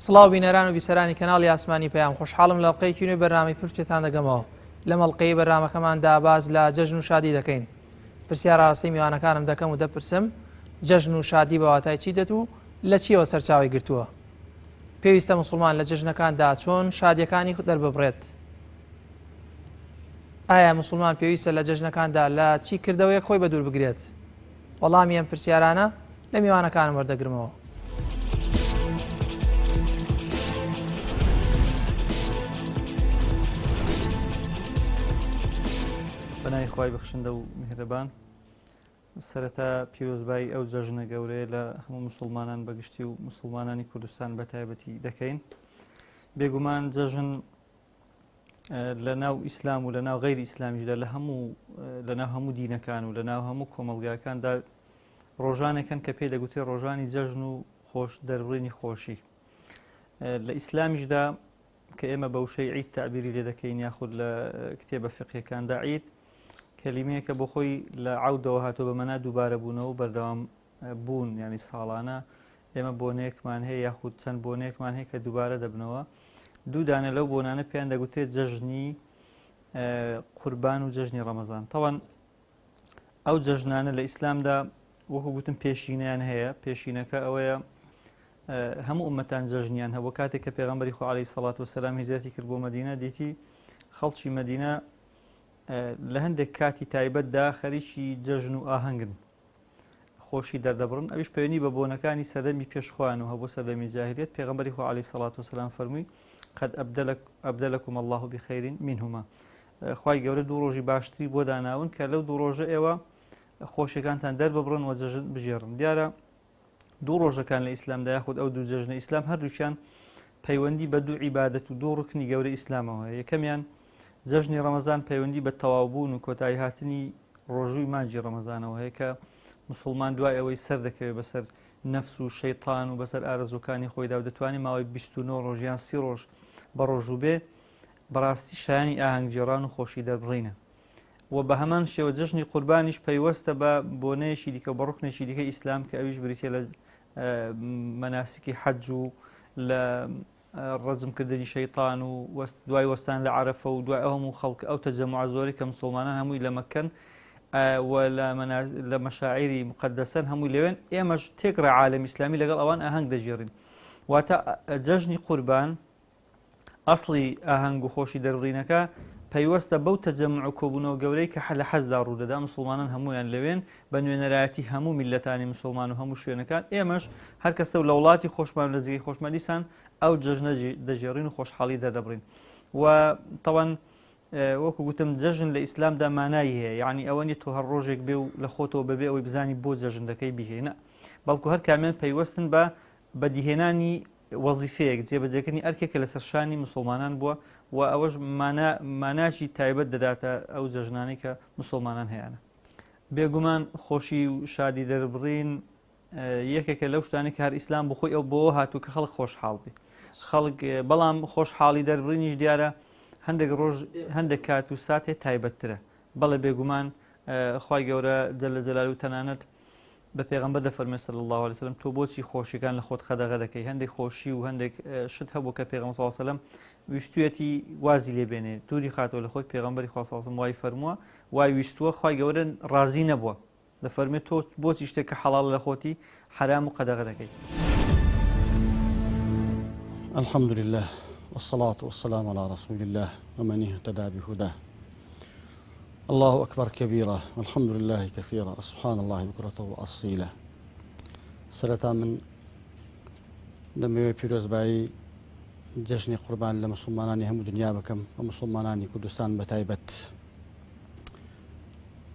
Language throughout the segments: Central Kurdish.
سڵاو بینەران و بیسەرانی کەناڵی ئاسمانی پەیام خۆشحاڵم لە ئەڵقەیەکی نوێی بەرنامەی پورتێتان دەگەمەوە. لەم ئەڵقەی بەرنامەکەماندا باز لە جەژن و شادی دەکەین. پرسیار ڕاستی میوانەکانم دەکەم و دەپرسم جەژن و شادی بەواتای چی دێت و لە چیەوە سەرچاوی گرتووە. پێویستە موسڵمان لە جەژنەکاندا چۆن شادیەکانی دەرببڕێت. ئایا موسڵمان پێویستە لە جەژنەکاندا لە چی کردەوەیەک خۆی بە دوور بگرێت؟ وەڵامی ئەم پرسیارانە لە میوانەکانم وەردەگرمەوە. بەناوی خوای بەخشندە و میهرەبان، سەرەتا پیرۆزبایی ئەو جەژنە گەورەیە لە هەموو موسڵمانان بەگشتی و موسڵمانانی کوردستان بە تایبەتی دەکەین. بێگومان جەژن لە ناو ئیسلام و لە ناو غەیری ئیسلامیشدا لە ناو هەموو دینەکان و لە ناو هەموو کۆمەڵگاکاندا ڕۆژانێکن کە پێی دەگوتێ ڕۆژانی جەژن و خۆش دەربڕینی خۆشی. لە ئیسلامیشدا کە ئێمە بەوشەی عید تعبیری لێ دەکەین یاخود لە کتێبە فقهیەکاندا عید کەلیمەیەکە بۆ خۆی لە عەودەوە هاتۆ بە مەنا دووبارە بوونەوە و بەردەوام بوون، یعنی ساڵانە ئێمە بۆنەیەکمان هەیە یاخود چەند بۆنەیەکمان هەیە کە دووبارە دەبنەوە. دوو دانە لەو بۆنانە پێیان دەگوتێت جەژنی قوربان و جەژنی ڕەمەزان. تەواو ئەو جەژنانە لە ئیسلامدا وەکو گوتم پێشینەیان هەیە. پێشینەکە ئەوەیە هەموو ئومەتان جەژنیان هەبوو. کاتێک کە پێغەمبەری خوا عەلەیهی سەڵات وەسەلام هیجرەتی کرد بۆ مەدینە، دیتی خەڵکی مەدینە لە هەندێک کاتی تایبەتدا خەریکی جەژن و ئاهەنگن، خۆشی دەردەبڕن. ئەویش پەیوەندی بە بۆنەکانی سەردەمی پێشخوایان و هەبوو سەردەمی جاهلیەت. پێغەمبەری خوا عەلەیهی سەڵات وەسەلام فەرمووی قەد ئەبدەلەکم الله بخەیر منهما. خوای گەورە دوو ڕۆژی باشتری بۆ داناون کە لەو دوو ڕۆژە ئێوە خۆشیەکانتان دەرببڕن و جەژن بژێڕن. دیارە دوو ڕۆژەکان لە ئیسلامدا یاخود ئەو دوو جەژنە ئیسلام هەردووچیان پەیوەندی بە دوو عیبادەت و دوو ڕوکنی گەورەی ئیسلامەوە. یەکەمیان جەژنی ڕەمەزان پەیوەندی بە تەواوبوون و کۆتایی هاتنی ڕۆژووی مانجی ڕەمەزانەوە هەیە کە موسڵمان دوای ئەوەی سەر دەکەوێت بەسەر نەفس و شەیطان و بەسەر ئارەزوەکانی خۆیدا و دەتوانێت ماوەی 29 ڕۆژ یان 30 ڕۆژ بە ڕۆژوو بێ بەڕاستی شایانی ئاهەنگجێڕان و خۆشی دەربڕینە. و بە هەمان شێوە جەژنی قوربانیش پەیوەستە بە بۆنەیەشی دیکە بە ڕوکنێکی دیکە ئیسلام کە ئەویش بریتە لە مەناسکی حەج و لە ڕەجمکردنی شەیطان و دوای وەستان لە عەرەفە و دوای ئەو هەموو خەڵک ئەو تەجەموعە زۆرەی کە موسڵمانان هەمووی لە مەکەن و لە مەشاعیری مقەدەسەن هەمووی لەوێن، ئێمەش تێکڕە عالەمی ئیسلامی لەگەڵ ئەوان ئاهەنگ دەژێڕین. واتە جەژنی قوربان ئەسڵی ئاهەنگ و خۆشی دەربڕینەکە پەیوەستە بەو تەجەموع و کۆبوونەوە گەورەی کە لە حەجدا ڕوودەدا. موسڵمانان هەموویان لەوێن بە نوێنەرایەتی هەموو میلەتانی موسڵمان و هەموو شوێنەکان. ئێمەش هەر کەسە لە وڵاتی خۆشمان لە جێگەی خۆشمان دیسان ئەو جەژنە دەژێڕین و خۆشحاڵی دەردەبڕین. و تەواو وەکو گوتم جەژن لە ئیسلامدا مانایی هەیە، یعنی ئەوە نیە تۆ هەر ڕۆژێک بێ و لە خۆتەوە بەبێ ئەوەی بزانی بۆ جەژن دەکەی بیهێنە، بەڵکو هەر کامیان پەیوەستن بە بەدیهێنانی وەزیفەیەک جێبەجێکردنی ئەرکێکە لەسەر شانی موسڵمانان بووە و ئەوەش ماناچی تایبەت دەداتە ئەو جەژنانەی کە موسڵمانان هەیەە. بێگومان خۆشی و شادی دەربڕین یەکێکە لەو شتانی کە هەر ئیسلام بخۆی ئەو بۆ هاتوو کە خەڵک خۆشحاڵ بێ. خەڵک بەڵام خۆشحاڵی دەربڕینیش دیارە هەندێک ڕۆژ هەندێک کات و ساتێ تایبەتترە. بەڵێ بێگومان خوای گەورە جەلە جەلالو تەنانەت بە پێغەمبەر دەفەرمێ صلی الله علیه وسلم تۆ بۆچی خۆشیەکان لە خۆت خەدەغە دەکەی؟ هەندێک خۆشی و هەندێک شت هەبوو کە پێغەمبەر صلی الله علیه وسلم ویستویەتی وازی لێبێنێ تووری خاتەوە لە خۆی. پێغەمبەری خوا صلی الله علیه وسلم وای فەرمووە وای ویستووە، خوای گەورە ڕازی نەبووە، دەفەرمێت تۆ بۆچی شتێک کە حەڵاڵ لە خۆتی حرام و قەدەغە دەکەی. الحمد لله والصلاة والسلام على رسول الله ومن اهتدى بهداه. الله أكبر كبيرا والحمد لله كثيرا سبحان الله بكرة وأصيلا. سرتا من دموي پیرۆزبایی جەژنی قوربان لە مسلمانانی هەموو دنیا بکەم و مسلمانانی کوردستان بەتایبەت.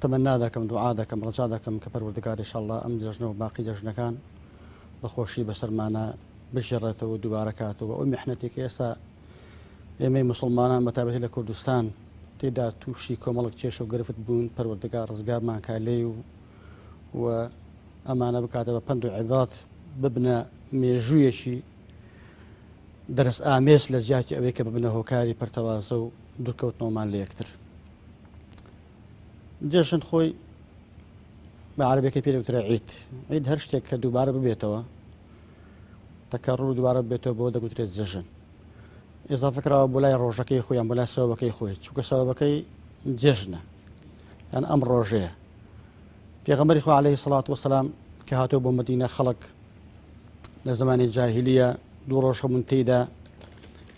تەمەنا دەکەم، دوعا دەکەم، ڕەجا دەکەم کە پەروەردگار ئینشاءالله ئەم جەژنە و باقی جەژنەکان بەخۆشی بەسەرمانە بژێڕێتەوە دووبارە کاتەوە. ئەو میحنەتێک ئێستا ئێمەی مسلمانان بەتایبەتی لە کوردستان تێدا تووشی کۆمەڵک کێشە و گرفت بوون، پەروەردگار ڕزگارمان کا لێی و ئەمانە بکاتە بە پند و عیبرەت ببنە مێژوویەکی دەرس ئامێز لە جیاتی ئەوەی کە ببنە هۆکاری پەرتەوازە و دوورکەوتنەوەمان لە یەکتر. جەژن خۆی بە عەرەبیەکەی پێ دەوترە عید. عید هەر شتێک کە دووبارە ببێتەوە تەکەڕوو دوبارە بێتەوە بۆ دەگوترێت جەژن ئێزافەکراوە بۆ لای ڕۆژەکەی خۆیان بۆ لای سەبەبەکەی خۆی چونکە سەبەبەکەی جێژنە یان ئەم ڕۆژەیە پێغەمبەری خوا عەلەیهی سەڵات وەسەلام کە هاتۆ بۆ مەدینە خەڵک لە زمانی جاهیلیە دوو ڕۆژ هەمون تێیدا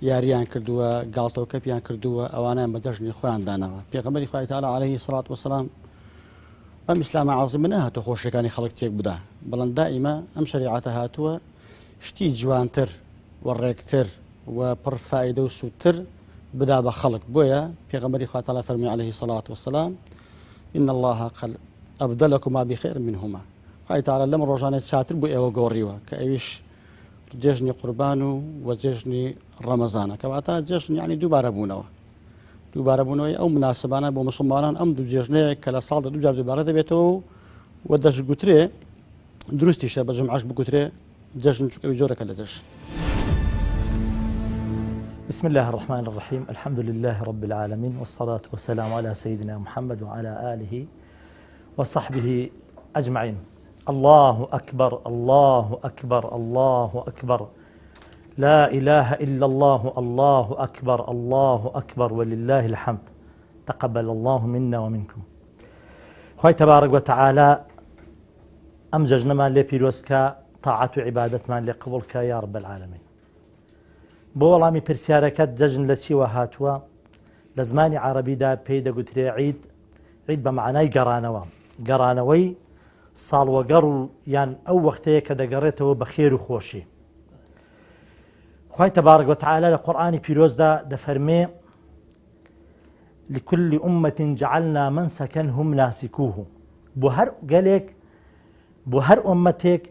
یاریان کردووە گاڵتەوکەپیان کردووە ئەوانیان بە جەژنی خۆیان دانەوە پێغەمبەری خوای تەعالی عەلەیهی سەڵات وەسەلام ئەم ئیسلامە عەزیمە نەهاتۆ خۆشیەکانی خەڵک تێک بدا بەڵام دائیمە ئەم شەریعەتە هاتووە شتی جوانتر و ڕێکتر و پڕ فایدە و سوودتر بدا بە خەڵک بۆیە پێغەمبەری خوا تەعالی فەرمی عەلەیهی سەڵات وەسەلام إن الله قد أبدلكما بخير منهما خوای تەعالی لەم ڕۆژانە چاتر بۆ ئێوە گۆڕیوە کە ئەویش جێژنی قوربان و جێژنی ڕەمەزانە کەواتە جێژن یعنی دووبارە بوونەوەی ئەو مناسبانە بۆ مسلمانان ئەم دوو جێژنەیە کە لە ساڵدا دووجار دووبارە دەبێتەوە و دەشگوترێ دروستیشە بە جمعەش بگوترێ جەژن چونکە جۆرەکە لە جەژن. بسم الله الرحمن الرحيم الحمد لله رب العالمين والصلاة والسلام على سيدنا محمد وعلى آله وصحبه أجمعين. الله أكبر الله أكبر الله أكبر لا إله إلا الله الله أكبر الله أكبر ولله الحمد تقبل الله منا ومنكم. خوي تبارك وتعالى أمججنا ما لي بيروسك طاعة عبادتنا لقبولك يا رب العالمين. بۆ وەڵامی پرسیارەکەت جەژن لە چیوە هاتووە لە زمانی عەرەبیدا پێی دەگوترێ عید بە معنای گەڕانەوەی ساڵوەگەڕ و یان ئەو وەختەیە کە دەگەڕێتەوە بە خێر و خۆشی. خوای تەبارەک وتعالە لە قورئانی پیرۆزدا دەفەرمێ لكل أمة جعلنا منسكا هم ناسكوه بۆ هەر گەلێک بۆ هەر ئومەتێک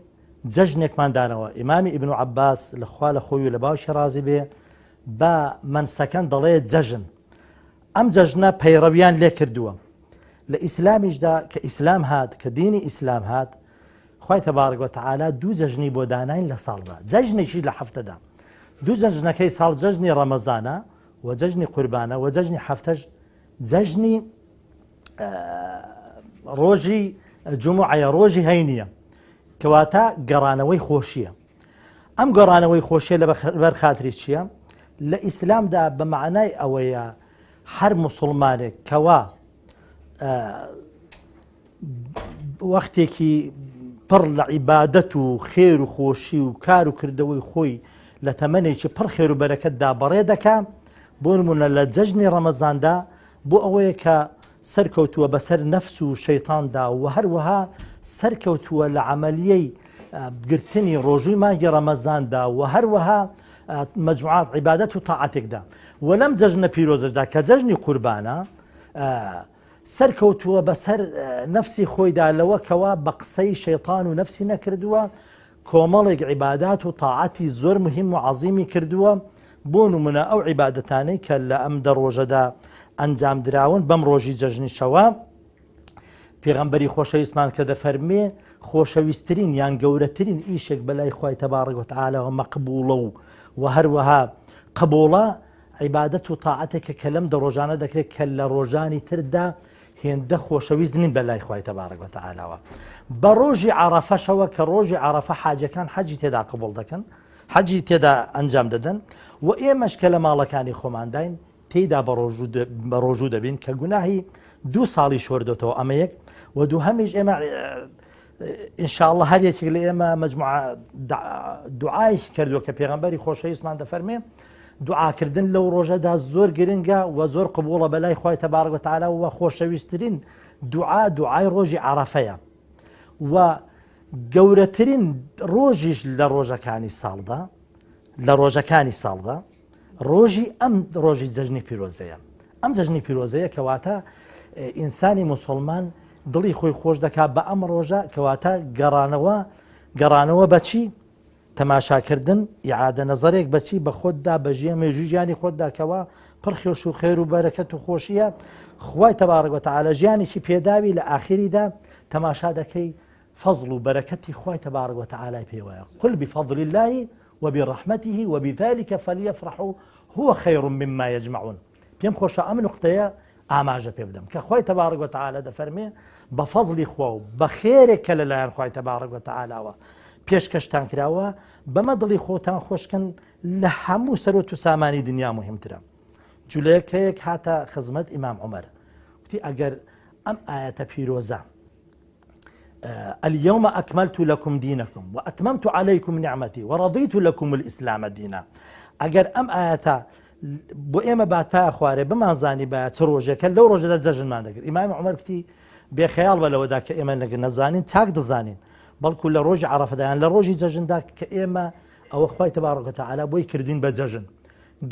جەژنێکمان دانەوە. ئیمامی ئیبن عەباس لەخوا لە خۆی و لە باوشی ڕازی بێ بە منسەکەن دەڵێ جەژن. ئەم جەژنە پەیڕەویان لێ کردووە لە ئیسلامیشدا کە ئیسلام هات کە دینی ئیسلام هات خوای تەبارەک وتعالە دوو جەژنی بۆ داناین لە ساڵدا جەژنێکی لە هەفتەدا دوو جەژنەکەی ساڵ جەژنی ڕەمەزانە و جەژنی قوربانە و جەژنی هەفتەش جەژنی ڕۆژی جومعەیە ڕۆژی هەینیە کەواتە گەڕانەوەی خۆشیە. ئەم گەڕانەوەی خۆشیە لە بەرخاتری چییە؟ لە ئیسلامدا بە معنای ئەوەیە هەر موسڵمانێک کەوا وەختێکی پڕ لە عیبادەت و خێر و خۆشی و کار و کردەوەی خۆی لە تەمەنێکی پڕ خێر و بەرەکەتدا بەڕێ دەکا بۆ نمونە لە جەژنی ڕەمەزاندا بۆ ئەوەیە کە سەرکەوتووە بەسەر نەفس و شەیطاندا و هەروەها سەرکەوتووە لە عەمەلیەی گرتنی ڕۆژووی مانگی ڕەمەزاندا و هەروەها مەجموعات عیبادەت و تاعەتێکدا و لەم جەژنە پیرۆزەشدا کە جەژنی قوربانە سەرکەوتووە بەسەر نەفسی خۆیدا لەوە کەوا بە قسەی شەیطان و نەفسی نەکردووە کۆمەڵێک عیبادات و تاعەتی زۆر مهم و عەزیمی کردووە بۆ نمونە ئەو عیبادەتانەی کە لە ئەم دە ڕۆژەدا ئەنجام دراون بەم ڕۆژی جەژنی شەوا پێغەمبەری خۆشەویستمان کە دەفەرمێ خۆشەویستترین یان گەورەترین ئیشێک بەلای خوای تەبارەک وتعالە مەقبوڵە و هەروەها قبوڵە عیبادەت و تاعەتێکە کە لەم دە ڕۆژانە دەکرێت کە لە ڕۆژانی تردا هێندە خۆشەویست نین بەلای خوای تەبارەک وتعالەوە. بە ڕۆژی عەرەفەشەوە کە ڕۆژی عەرەفە حاجەکان حەجی تێدا قبوڵ دەکەن حەجی تێدا ئەنجام دەدەن و ئێمەش کە لە ماڵەکانی خۆمانداین تێیدا بە ڕۆژوو دەبین کە گوناهی دوو ساڵی شۆردۆتەوە ئەمە یەک و دوو هەمیش ئێمە ئینشاءڵڵە هەر یەکێک لە ئێمە مەجموعە دوعای کردووە کە پێغەمبەری خۆشەویستمان دەفەرمێ دوعاکردن لەو ڕۆژەدا زۆر گرنگە و زۆر قبوڵە بەلای خوای تەبارەک وتعالە و خۆشەویستترین دوعای ڕۆژی عەرەفەیە و گەورەترین ڕۆژیش لە ڕۆژەکانی ساڵدا ڕۆژی ئەم ڕۆژی جەژنی پیرۆزەیە. ئەم جەژنی پیرۆزەیە کەواتە ئینسانی موسڵمان دڵی خۆی خۆش دەکات بە ئەم ڕۆژە کەواتە گەڕانەوە بەچی تەماشاکردن ئیعادە نەزەرێک بەچی بە خۆتدا بە ژێمێژوی ژیانی خۆتدا کەوا پڕ خێش و خێر و بەرەکەت و خۆشیە خوای تەبارەک وتعالە ژیانێکی پێداوی لە ئاخریدا تەماشا دەکەی فەزڵ و بەرەکەتی خوای تەبارەک وتعالای پێوەیە قل بفضل الله وبرحمته وبذلك فليفرحوا هو خير مما يجمعون. پێم خۆشە ئەم نوقتەیە ئاماژە پێ بدەم کە خوای تەبارەک وتعالە دەفەرمێ بە فەزڵی خوا و بە خێرێک کە لەلایەن خوای تەبارەک وتعالەوە پێشکەشتان کراوە بەمە دڵی خۆتان خۆشکن لە هەموو سەرۆت و سامانی دنیا مهمترە. جولەیەکەیەک هاتە خزمەت ئیمام عومەر وتی ئەگەر ئەم ئاەتە پیرۆزە اليوم أكملت لكم دينكم وأتممت عليكم نعمتي ورضيت لكم الإسلام دينا ئەگەر ئەم ئاەتە بۆ ئێمە باتپای خوارێ بمانزانی بە چ ڕۆژێکە لەو ڕۆژەدا جەژنمان دەکرد. ئیمام عومەر گوتی بێخەیاڵ بە لەوەدا کە ئێمە نەزانین چاک دەزانین بەڵکو لە ڕۆژی عەرەفەدایان لە ڕۆژی جەژندا کە ئێمە ئەوە خوای تەبارەک و تەعالا بۆی کردین بە جەژن.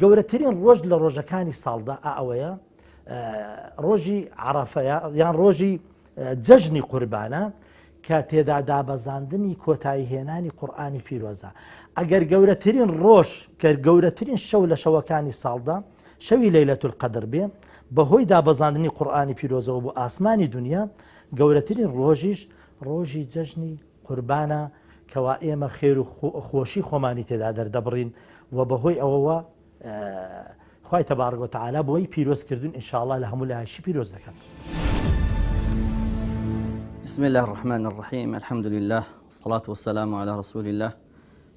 گەورەترین ڕۆژ لە ڕۆژەکانی ساڵدا ئەوەیە ڕۆژی عەرەفەیە یان ڕۆژی جەژنی قوربانە کە تێدا دابەزاندنی کۆتایی هێنانی قورئانی پیرۆزە. ئەگەر گەورەترین ڕۆژ کە گەورەترین شەو لە شەوەکانی ساڵدا شەوی لەیلەتول قەدر بێ بەهۆی دابەزاندنی قورئانی پیرۆزەوە بۆ ئاسمانی دنیا گەورەترین ڕۆژیش ڕۆژی جەژنی قوربانە کەوا ئێمە خێر و خۆشی خۆمانی تێدا دەردەبڕین و بەهۆی ئەوەوە خوای تەبارەک و تەعالا بۆی پیرۆزکردن ئینشاءڵڵا لە هەموو لایشی پیرۆز دەکات. بسم الله الرحمن الرحيم الحمد لله والصلاة والسلام على رسول الله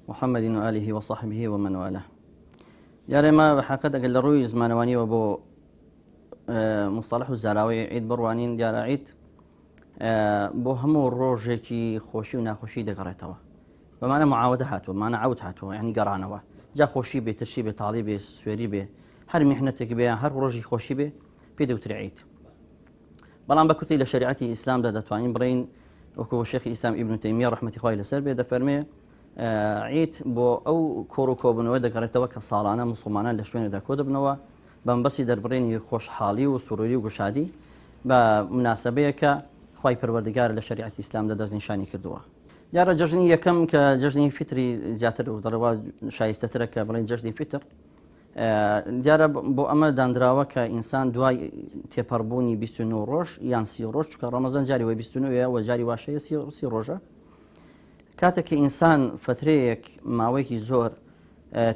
محمد وآله وصحبه ومن والاه. يعني ما بحقيقة قال روي زمانواني وبو مصطلح الزراوي عيد بروانين ديال عيد بو همو روجي خوشي وناخوشي دقريتوا بمعنى معاودة هاتوا بمعنى عود هاتوا يعني قرانوا جا خوشي به تشي به طالبي سويري به هر محنتك به هر روجي خوشي به بيدو ترعيد بەڵام بە کوتی لە شریعەتی ئیسلامدا دەتوانین بڕین وەکو شێخی ئیسلام ئیبن تەیمیە ڕەحمەتی خوای لەسەر بێ دەفەرمێ عید بۆ ئەو کۆڕ و کۆبوونەوە دەگەڕێتەوە کە ساڵانە مسلمانان لە شوێنێدا کۆ دەبنەوە بەمبەسی دەربڕینی خۆشحاڵی و سوروری و گوشادی بە مناسبەیە کە خوای پەروەردگار لە شریعەتی ئیسلامدا دەستنیشانی کردووە. دیارە جەژنی یەکەم کە جەژنی فیتری زیاتر و دەڕەوە شایستەترە کە بڵێن جەژنی فیتر دیارە بۆ ئەمە دانراوە کە ئینسان دوای تێپەڕبوونی 29 ڕۆژ یان 30 ڕۆژ چکە ڕەمەزان جاری وی 29 و جاری واشەیە 30 ڕۆژە کاتێک کە ئینسان فترەیەک ماوەیەکی زۆر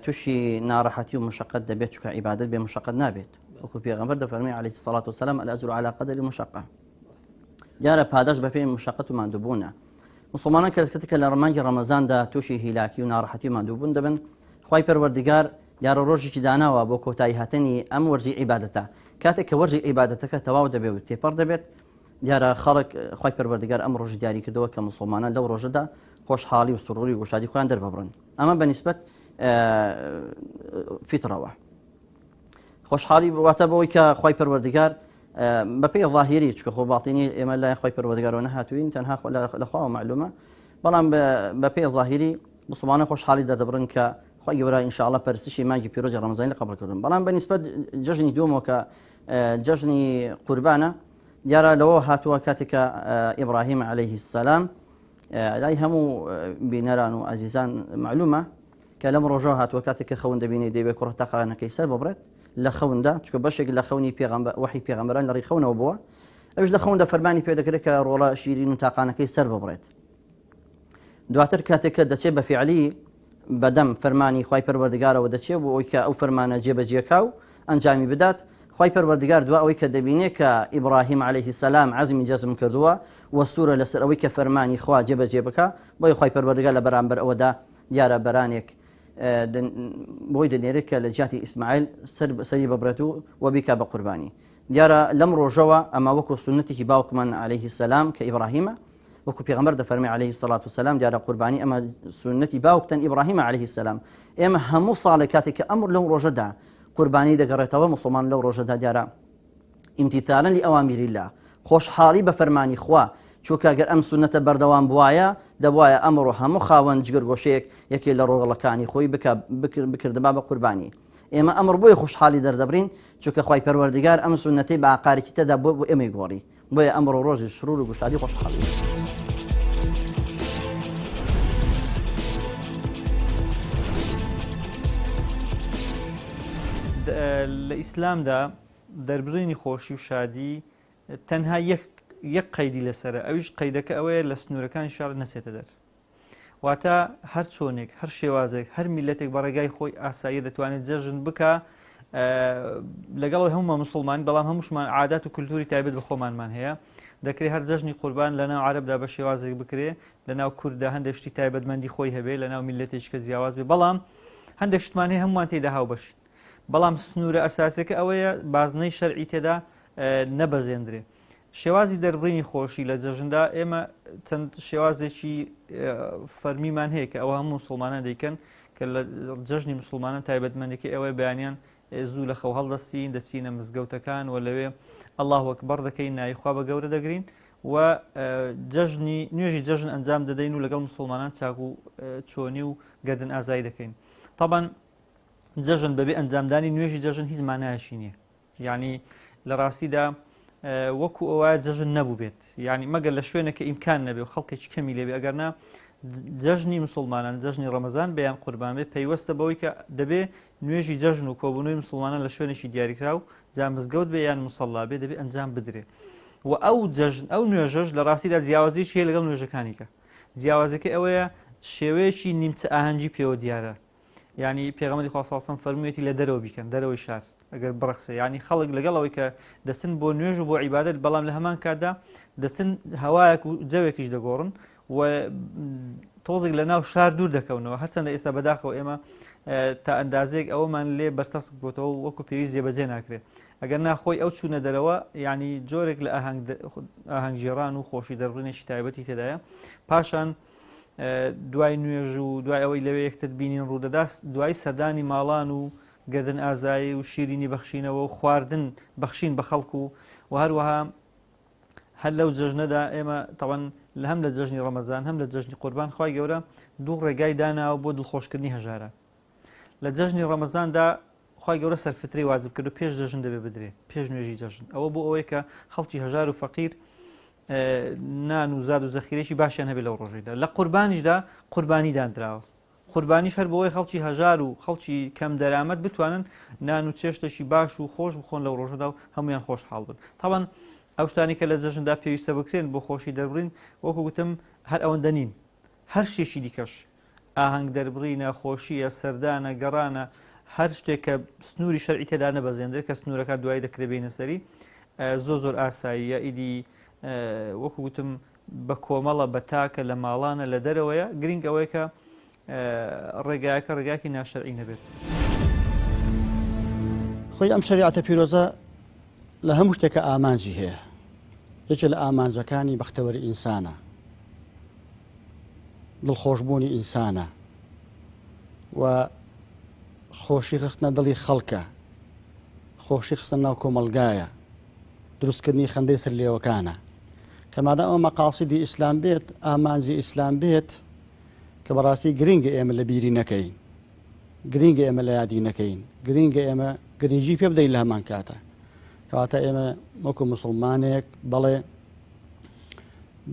تووشی ناڕەحەتی و مشقەت دەبێت چکە عیبادەت بێ مشقەت نابێت وەکو پێغەمبەر دەفەرمێ عەلەیهی السەڵات وەسەلام الأجر على قدر المشقة. دیارە پاداش بە پێی مشقەت و ماندووبوونە. مسلمانان کاتێک لە ڕمانگی ڕەمەزاندا تووشی هیلاکی و ناڕەحەتی و ماندووبوون دەبن خوای پەروەردگار دیارە ڕۆژێکی داناوە بۆ کۆتایی هاتنی ئەم وەرزی عیبادەتە کاتێک کە وەرزی عیبادەتەکە تەواو دەبێت و تێپەڕ دەبێت دیارە خەڵک خوای پەروەردگار ئەم ڕۆژی دیاری کردەوە کە مسلمانان لەو ڕۆژەدا خۆشحاڵی و سوڕوری و گوشادی خۆیان دەرببڕن ئەمە بەنسبەت فیترەوە خۆشحاڵی واتە بەوەی کە خوای پەروەردگار بەپێی ظاهیری چکە خۆ باڵتینی ئێمە لای خوای پەروەردگارەوە نەهاتووین تەنها لەخواوە معلومە بەڵام بەپێی ظاهیری مسلمانان خۆشحاڵی دەدەبڕن کە خۆی گەورە ئینشاءڵڵا پەرستشی مانگی پیرۆزی ڕەمەزانی لە قبولکردن بەڵام بەنسبەت جەژنی دووەمەوە کە جەژنی قوربانە دیارە لەوە هاتووە کاتێک کە ئیبراهیم عەلەیهی السەلام لای هەموو بینەران و عەزیزان معلومە کە لەم ڕۆژەوە هاتووە کاتێک کە خەون دەبینێ دەیەوێت کوڕە تاقانەکەی سەر ببڕێت لە خەوندا چکە بەشێک لە خەونی وحی پێغەمبەران لە ڕێی خەونەوە بووە ئەوش لە خەوندا فەرمانی پێ دەکرێت کە ڕۆڵە شیرین و تاقانەکەی سەر ببڕێت دواتر کاتێک کە دەچێت بە فیعلی بەدەم فەرمانی خوای پەروەردگارەوە دەچێت بۆ ئەوی کە ئەو فەرمانە جێبەجێکا و ئەنجامی بدات خوای پەروەردگار دوا ئەوەی کە دەبینێت کە ئیبراهیم عەلەیهی السەلام عەزمی جەزم کردووە و سوورە لەسەر ئەوەی کە فەرمانی خوا جێبەجێ بکە بۆی خوای پەروەردگار لە بەرامبەر ئەوەدا دیارە بەرانێک بۆی دەنێرێت کە لە جیاتی ئیسماعیل سەری ببڕێت و بیکا بە قوربانی دیارە لەم ڕۆژەوە ئەمە وەکو سونەتێکی باوکمان عەلەیهی السەلام کە ئیبراهیمە وەکو پێغەمبەر دەفەرمێ عەلەیهی السەڵات وسەلام دیارە قوربانی ئەمە سونەتی باوکتەن ئیبراهیم عەلەیهی السەلام ئێمە هەموو ساڵێک کاتێک کە ئەمر لەو ڕۆژەدا قوربانی دەگەڕێتەوە مسلمان لەو ڕۆژەدا دیارە ئیمتیثالاً لأوامر الله خۆشحاڵی بە فەرمانی خوا چونکە ئەگەر ئەم سونەتە بەردەوام بوایە دەبوایە ئەمڕۆ هەموو خاوەن جگەرگۆشەیەک یەکێ لە ڕۆڵەکانی خۆی بکردبا بە قوربانی ئێمە ئەمر بۆی خۆشحاڵی دەردەبرین چونکە خوای پەروەردگار ئەم سونەتەی بە عقارێکی تێدا بۆ ئێمەی گۆڕی بۆیە ئەمڕۆ ڕۆژی سرور و گوشتادی خۆشحاڵی لە ئیسلامدا دەربڕینی خۆشی و شادی تەنها یەک قەیدی لەسرە ئەویش قەیدەکە ئەوەیە لە سنوورەکانی شار نەچێتە دەر واتە هەر چۆنێک هەر شێوازێک هەر میلەتێک بە ڕێگای خۆی ئاسایی دەتوانێت جەژن بکە لەگەڵ هەموو مسلمانی بەڵام هەمووشمان عادات و کولتوری تایبەت بە خۆمانمان هەیە دەکرێت هەر جەژنی قوربان لەناو عەرەبدا بە شێوازێک بکرێ لەناو کووردا هەندێک شتی تایبەتمەندی خۆی هەبێ لەناو میلەتێکی کە جیاواز بێ بەڵام هەندێک شتمان هەیە هەمووان تێدا هاو بەشین بەڵام سنوورە ئەساسەکە ئەوەیە بازنەی شەرعی تێدا نەبەزێندرێ شێوازی دەربڕینی خۆشی لە جەژندا ئێمە چەند شێوازێکی فەرمیمان هەیە کە ئەوە هەموو مسڵمانان دەیکەن کە لە جەژنی مسلمانان تایبەتمەندێکی ئەوەی بەیانیان زوو لە خەو هەڵدەستین دەچینە مزگەوتەکان و لەوێ الله ئەکبەر دەکەین نایخوا بە گەورە دەگرین و نوێژی جەژن ئەنجام دەدەین و لەگەڵ مسلمانان چاک و چۆنی و گەردن ئازایی دەکەین طبعا جەژن بەبێ ئەنجامدانی نوێژی جەژن هیچ مانایەشی نییە یعنی لە ڕاستیدا وەکو ئەوە جەژن نەبوو بێت یعنی مەگەر لە شوێنەکە ئیمکان نەبێ و خەڵکێکی کەمی لێبێ ئەگەرنا جەژنی مسلمانان جەژنی ڕەمەزان بەیان قوربان بێ پەیوەستە بەوەی کە دەبێ نوێژی جەژن و کۆبوونەوەی مسلمانان لە شوێنێکی دیاریکرا و جا مزگەوت بێ یان موسەڵا بێ دەبێ ئەنجام بدرێ و ئەو جەژن ئەو نوێژەش لە ڕاستیدا جیاوازیی هەیە لەگەڵ نوێژەکانیکە جیاوازەکە ئەوەیە شێوەیەکی نیمچە ئاهەنگی پێوە دیارە یعنی پێغەمبەری خوا صلی الله علیه و سلم فەرموویەتی لە دەرەوە بیکەن دەرەوەی شار ئەگەر بڕخسە یعنی خەڵک لەگەڵەوەی کە دەچن بۆ نوێژ و بۆ عیبادەت بەڵام لە هەمان کاتدا دەچن هەوایەک و جەوێکیش دەگۆڕن و تۆزێک لە ناو شار دوور دەکەونەوە هەرچەندە ئێستا بەداخەوە ئێمە تا ئەندازێک ئەوەمان لێ بەرتەسک بۆتەوە وەکو پێویست جێبەجێ ناکرێت ئەگەر ناخۆی ئەو چوونە دەرەوە یعنی جۆرێک لە ئاهەنگژێڕان و خۆشی دەربڕینێکی تایبەتی تێدایە پاشان دوای نوێژ و دوای ئەوەی لەوێ یەکتر بینین ڕوودەدا دوای سەردانی ماڵان و گەردن ئازایی و شیرینی بەخشینەوە و خواردن بەخشین بە خەڵکو و هەروەها هەر لەو جەژنەدا ئێمە تەوەن هەم لە جەژنی ڕەمەزان هەم لە جەژنی قوربان خوای گەورە دوو ڕێگای داناوە بۆ دڵخۆشکردنی هەژارە لە جەژنی ڕەمەزاندا خوای گەورە سەرفترەی واجب کرد و پێش جەژن دەبێ بدرێ پێش نوێژی جەژن ئەوە بۆ ئەوەی کە خەڵکی هەژار و فەقیر نان و زاد و زەخیرێکی باشیان هەبێت لەو ڕۆژەیدا لە قوربانیشدا قوربانی دانراوە قوربانیش هەر بۆەوەی خەڵکی هەژار و خەڵکی کەم دەرامەت بتوانن نان و چێشتێکی باش و خۆش بخۆن لەو ڕۆژەدا و هەمویان خۆشحاڵ بن طبعا ئەو شتانی کە لە جەژندا پێویستە بکرێن بۆ خۆشی دەربڕین وەکو گوتم هەر ئەوەندە نین هەر شتێکی دیکەش ئاهەنگ دەربڕینە خۆشیە سەردانە گەڕانە هەر شتێک کە سنووری شەرعی تێدا نەبەزێندرێت کە سنوورەکە دوای دەکرێت بینە سەری زۆر ئاساییە ئیدی وەکو گوتم بە کۆمەڵە بە تاکە لە ماڵانە لە دەرەوەیە گرنگ ئەوەیە کە ڕێگایەکە ڕێگاکی ناشەرعی نەبێت خۆی ئەم شەریعەتە پیرۆزە لە هەموو شتێکە ئامانجی هەیە یەکێ لە ئامانجەکانی بەختەوەری ئینسانە دڵخۆشبوونی ئینسانە و خۆشی خستنە دڵی خەڵکە خۆشی خستن ناو کۆمەلگایە دروستکردنی خەندەی سەر لێوەکانە کەمادە ئەو مەقاصیدی ئیسلام بێت ئامانجی ئیسلام بێت کە بەڕاستی گرنگە ئێمە لە بیری نەکەین گرنگە ئێمە لە یادی نەکەین گرنگە ئێمە گرنگی پێ بدەین لە هەمان کاتە کەواتە ئێمە وەکو موسڵمانێک بەڵێ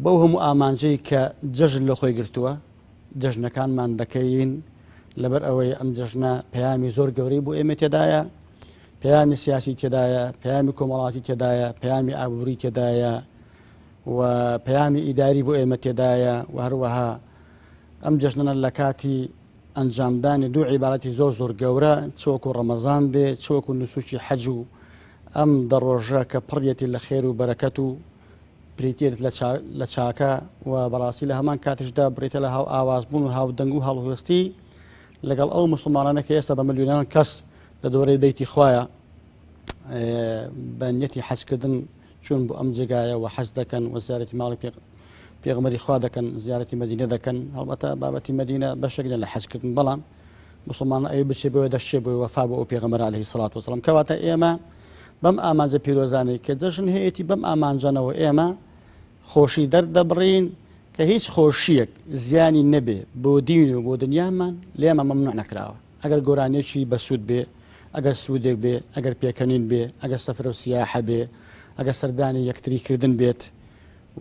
بەو هەموو ئامانجەی کە جەژن لە خۆی گرتووە جەژنەکانمان دەکەین لەبەر ئەوەی ئەم جەژنە پەیامی زۆر گەورەی بۆ ئێمە تێدایە پەیامی سیاسی تێدایە پەیامی کۆمەڵاتی تێدایە پەیامی ئابووری تێدایە و پەیامی ئیداری بۆ ئێمە تێدایە و هەروەها ئەم جەژنە لە کاتی ئەنجامدانی دوو عیبارەتی زۆر زۆر گەورە چۆکو ڕەمەزان بێ چۆکو نوسوکی حەج و ئەم دەڕۆژە کە پڕیەتی لە خێر و بەرەکەت و پریتێت لە چاکە و بەڕاستی لە هەمان کاتشدا بریتە لە هاو ئاوازبوون و هاودەنگ و هەڵوێستی لەگەڵ ئەو مسلمانانە کە ئێستا بە ملیۆنان کەس لە دۆرەی بەیتی خوایە بە نیەتی حەجکردن چون بۆ ئەم جێگایە و حەج دەکەن و زیارەتی ماڵی پێغەمبەری خوا دەکەن زیارەتی مەدینە دەکەن هەڵبەتە بابەتی مەدینە بەشێک لە حەجکردن بەڵام مسلمانە ئەوێ بچێ بۆیە دەشتێ بۆی وەفا بۆ ئەو پێغەمبەر عەلەیهی سەڵات وسەلام کەواتە ئێمە بەم ئامانجە پیرۆزانەی کە جەژن هەیەی بەم ئامانجەنەوە ئێمە خۆشی دەردەبڕین کە هیچ خۆشیەک زیانی نەبێ بۆ دین و بۆ دنیامان لێمە مەمنوع نەکراوە ئەگەر گۆرانێکی بەسوود بێ ئەگەر سوودێک بێ ئەگەر پێکەنین بێ ئەگەر سەفرە و سیاحە بێ ئەگەر سەردانی یەکتریکردن بێت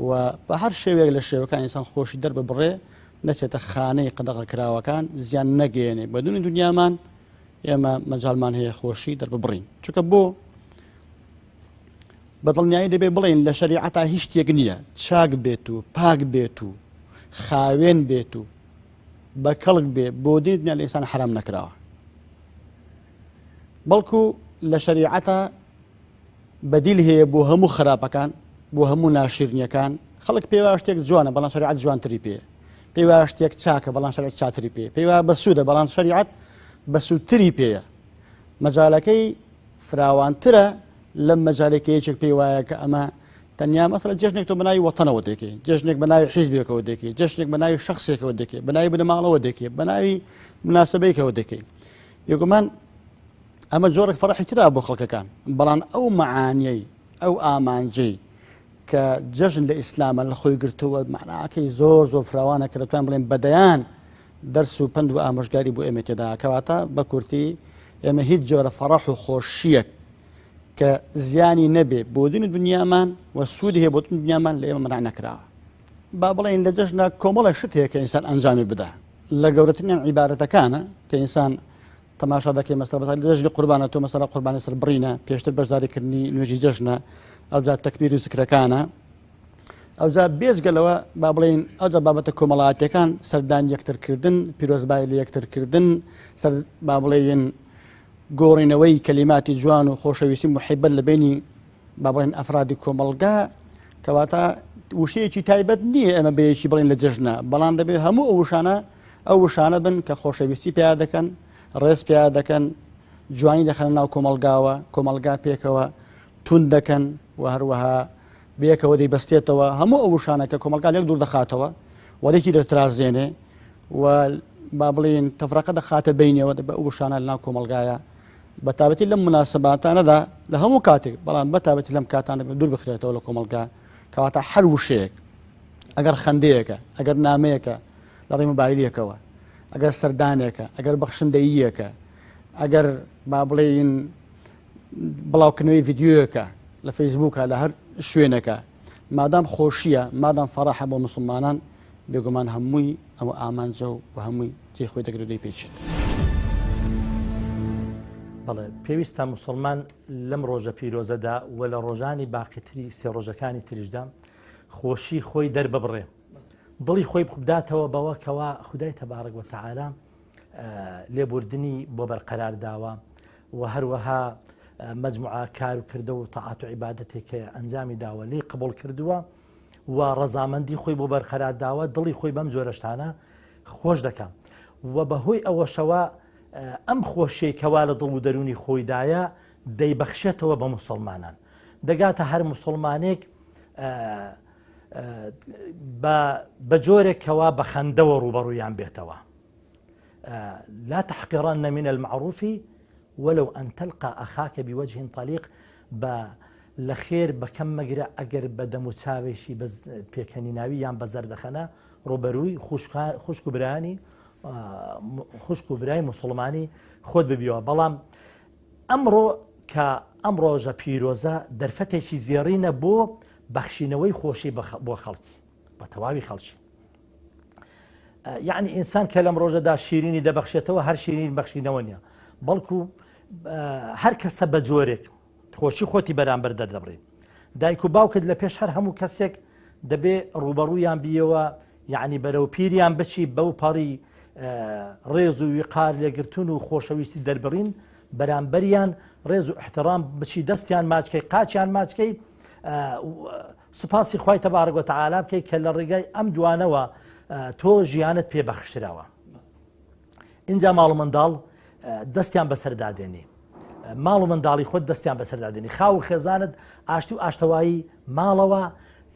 و بە هەر شێوەیەک لە شێوەکان ئینسان خۆشی دەرببڕێ نەچێتە خانەی قەدەغەکراوەکان زیان نەگەێنێ بە دوونی دنیامان ئێمە مەجاڵمان هەیە خۆشی دەرببڕین چونکە بۆ بەدڵنیایی دەبێ بڵێن لە شەریعەتا هیچ شتێک نییە چاک بێت و پاک بێت و خاوێن بێت و بە کەڵک بێ بۆ دینی دنیا لە ئینسان حرام نەکراوە بەڵکو لە شەریعەتا بەدیل هەیە بۆ هەموو خراپەکان بۆ هەموو ناشرینیەکان خەڵک پێی شتێک جوانە بەڵام شریعەت جوانتری پێ پێی شتێک چاکە بەڵام شریعەت چاتری پێ پێی بە سوودە بەڵام شریعەت بە سوودتری پێیە مەجالەکەی فراوانترە لەم مەجالێکەیەک پێی وایە کە ئەمە تەنیا مەسەڵەن جێژنێک تۆ بەناوی وەتەنەوە دەکەی جێژنێک بەناوی حیزبێکەوە دەکەی جێژنێک بەناوی شخصێکەوە دەکەی بەناوی بنەماڵەوە دەکەی بەناوی مناسبەیەکەوە دەکەی یەکمان ئەمە جۆرێک فەرحی ترا بۆ خەڵکەکان بەڵام ئەو مەعانیەی ئەو ئامانجەی کە جەژن لە ئیسلامە لە خۆی گرتووە معناکەی زۆر فراوانە کە دەتوان بڵێن بەدەیان دەرس و پند و ئامۆژگاری بۆ ئێمە تێدا کەواتە بە کورتی ئێمە هیچ جۆرە فەڕەح و خۆشیەک کە زیانی نەبێ بۆ دنیا دنیامان و سوودی هەیە بۆ دنیامان لە ئێمە مەنع نەکراوە با بڵێن لە جەژنە کۆمەڵە شت هەیە کە ئینسان ئەنجامی بدە لە گەورەترین عیبارەتەکانە کە ئینسان تەماشا دەکەی مەسەڵ لە جەژنی قوربانە تۆ مەسەڵە قوربانی سەر بڕینە پێشتر بەشداریکردنی نوێژی جەژنە ئەوجا تەکبیر و زیکرەکانە ئەوجا بێجگەلەوە با بڵێن ئەوجا بابەتە کۆمەڵایەتیەکان سەردانی یەکترکردن پیرۆزبای لە یەکترکردن سەر با بڵێن گۆڕینەوەی کەلیماتی جوان و خۆشەویستی محیبەت لە بینی با بڵێن ئەفرادی کۆمەڵگا کەواتە وشەیەکی تایبەت نییە ئەمە بەیەکی بڵێن لە جەژنە بەڵام دەبێت هەموو ئەو وشانە بن کە خۆشەویستی پیا دەکەن ڕێز پیا دەکەن جوانی دەخەن ناو کۆمەلگاوە کۆمەلگا پێکەوە تون دەکەن و هەروەها بەیەکەوە دەیبەستێتەوە هەموو ئەو وشانە کە کۆمەلگا لێک دوور دەخاتەوە وەلێکی دەترازێنێ و با بڵێن تەفرەقە دەخاتە بینەوە بە ئەو وشانە لە ناو کۆمەلگایە بە تابەتی لەم مناسباتانەدا لە هەموو کاتێک بەڵام بە تابەتی لەم کاتانە دوور بخرێتەوە لە کۆمەلگا کەواتە هەر وشەیەک ئەگەر خەندەیەکە ئەگەر نامەیەکە لە ڕێی مۆبایلەکەوە ئەگەر سەردانێکە ئەگەر بەخشندەییەکە ئەگەر با بڵێن بڵاوکردنەوەی ڤیددیۆیەکە لە فەیسبووکە لە هەر شوێنەکە مادام خۆشیە مادام فەڕەحە بۆ موسڵمانان بێگومان هەمووی ئەوە ئامانجە و هەمووی جێ خۆی دەگرێت پێچێت بەڵێ پێویستە موسڵمان لەم ڕۆژە پیرۆزەدا و لە ڕۆژانی باقیتری سێ ڕۆژەکانی تریشدا خۆشی خۆی دەرببڕێ دڵی خۆی بداتەوە بەوە کەوا خودای تەبارەک وتەعالا لێبوردنی بۆ بەرقەرار داوە و هەروەها مەجموعە کار و کردە و تەعات و عیبادەتێک کە ئەنجامی داوە لی قبول کردووە و ڕەزامەندی خۆی بۆ بەرقەرار داوە دڵی خۆی بەم جۆرە شتانە خۆش دەکەم و بەهۆی ئەوەشەوە ئەم خۆشیێکەوا لە دڵ و دەرونی خۆیدایە دەیبەخشێتەوە بە موسڵمانان دەگاتە هەر موسڵمانێک بە جۆرێکەوە بە خەندەوە ڕوبەڕوویان بێتەوە لا تحقرن من المعروف ولو أن تلقى أخاك بوجه طليق لە خێر بەکەم مەگرە ئەگەر بە دەم و چاوێکی پێکەنی ناوی یان بە زەردەخەنە ڕۆبەرووی خوشک و برانی خوشک و برای مسلمانی خۆت ببیەوە بەڵام ئەمڕۆ کە ئەم ڕۆژە پیرۆزە دەرفەتێکی زێڕینە بۆ بەخشینەوەی خۆشی بۆ خەڵکی بە تەواوی خەڵکی یعنی ئینسان کە لەم ڕۆژەدا شیرینی دەبەخشێتەوە هەر شیرین بەخشینەوە نییە بەڵکو هەر کەسە بە جۆرێک خۆشی خۆتی بەرامبەر دەردەبڕێت دایک و باوکت لە پێش هەر هەموو کەسێک دەبێ ڕوبەڕوویان بیەوە یعنی بەرەو پیریان بچی بەو پەڕی ڕێز و ویقار لێگرتون و خۆشەویستی دەربڕین بەرامبەریان ڕێز و احترام بچی دەستیان ماچکەی قاچیان ماچکەی سوپاسی خوای تەبارەک وتەعالا بکەی کە لە ڕێگای ئەم دوانەوە تۆ ژیانت پێبەخشراوە اینجا ماڵ و منداڵ دەستیان بەسەردادێنی ماڵ و منداڵی خۆت دەستیان بەسەردادێنی خاو و خێزانت ئاشتی و ئاشتەوایی ماڵەوە